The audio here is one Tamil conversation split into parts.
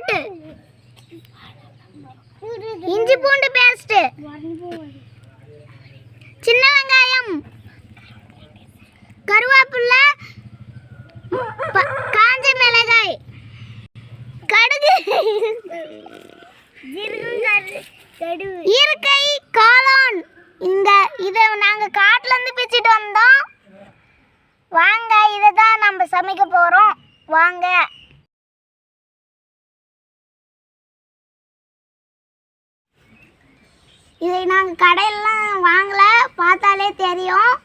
சால்ட், இஞ்சி பூண்டு பேஸ்ட், சின்ன வெங்காயம், கருவேப்பிலை, காஞ்ச மிளகாய், கடுகு, iyerkai காளான். இதை நாங்கள் காட்டிலேருந்து பிச்சுட்டு வந்தோம். வாங்க, இதை தான் நம்ம சமைக்க போகிறோம். வாங்க. இதை நாங்கள் கடையிலலாம் வாங்கல, பார்த்தாலே தெரியும்.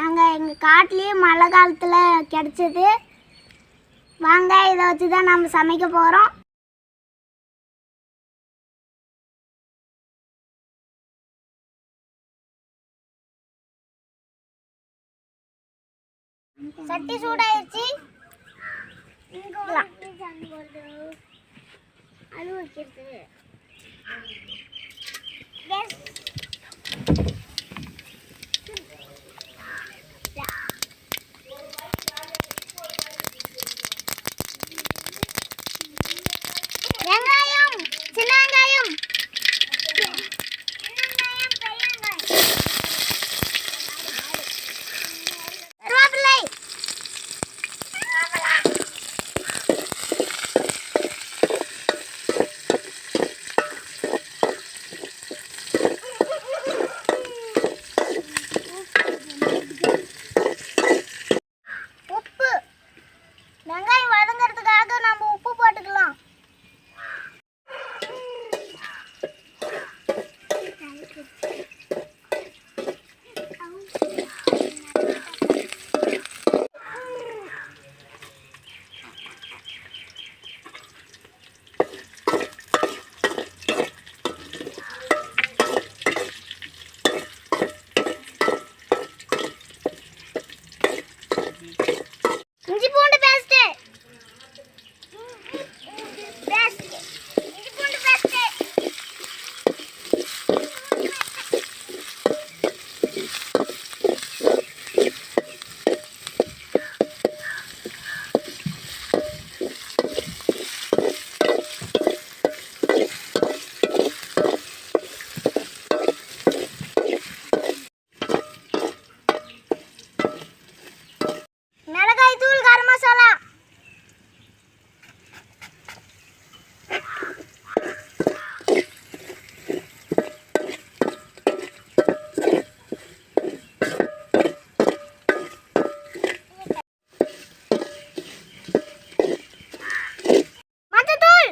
நாங்கள் எங்கள் காட்டிலேயே மழை காலத்தில் கிடச்சிது. வாங்க, இதை வச்சு தான் நம்ம சமைக்க போகிறோம். சட்டி சூடாயிருச்சு. வெங்காயம், சின்ன வெங்காயம், கருவேப்பிலை, உப்பு. வெங்காயம் வதங்கிறதுக்காக நம்ம உப்பு போட்டுக்கலாம். இஞ்சி பூண்டு பேஸ்ட், இஞ்சி பூண்டு பேஸ்ட், மிளகாய் தூள், கரம் மசாலா, மஞ்சத்தூள்,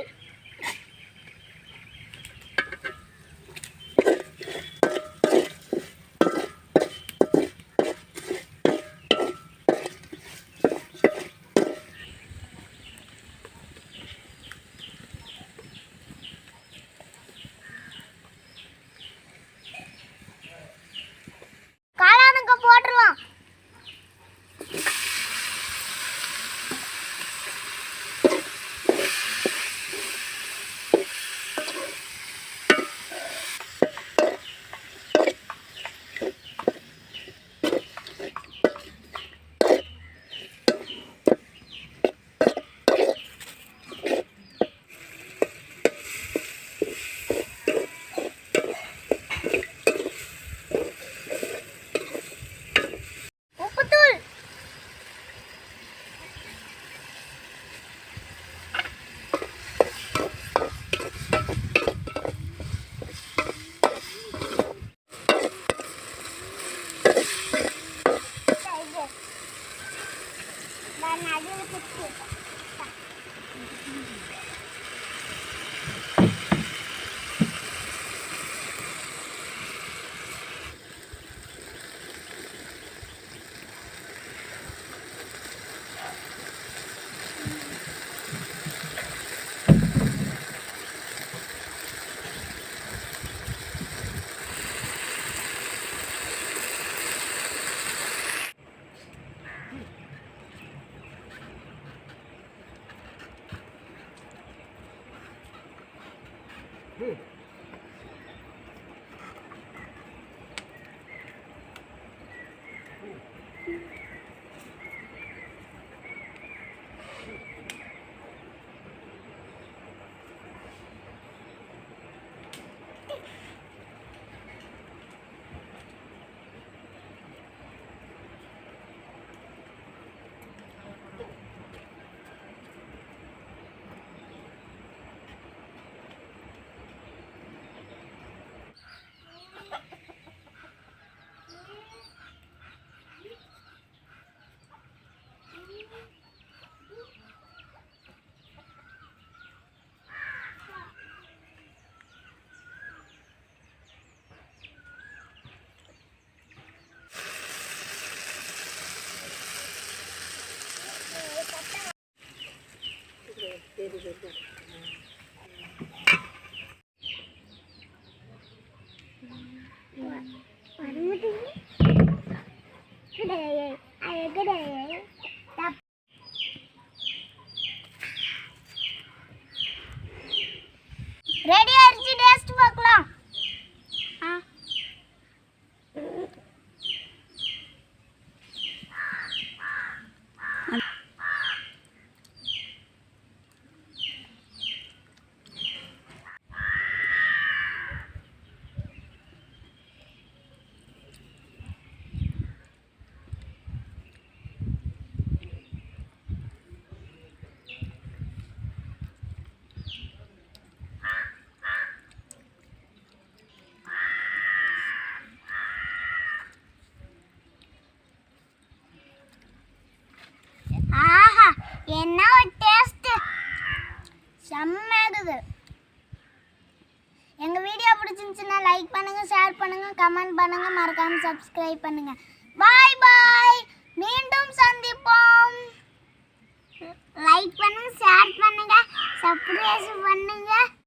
காளானுக்கு போட்டுடலாம். உப்புத்தூள், ரெடி ஆயிடுச்சு, டேஸ்ட் பார்க்கலாம். ஆஹா, என்ன ஒரு டேஸ்ட், செம்ம. எங்க வீடியோ பிடிச்சிருந்துச்சுன்னா லைக் பண்ணுங்க, ஷேர் பண்ணுங்க, கமெண்ட் பண்ணுங்க, மறக்காம சப்ஸ்கிரைப் பண்ணுங்க. பாய்.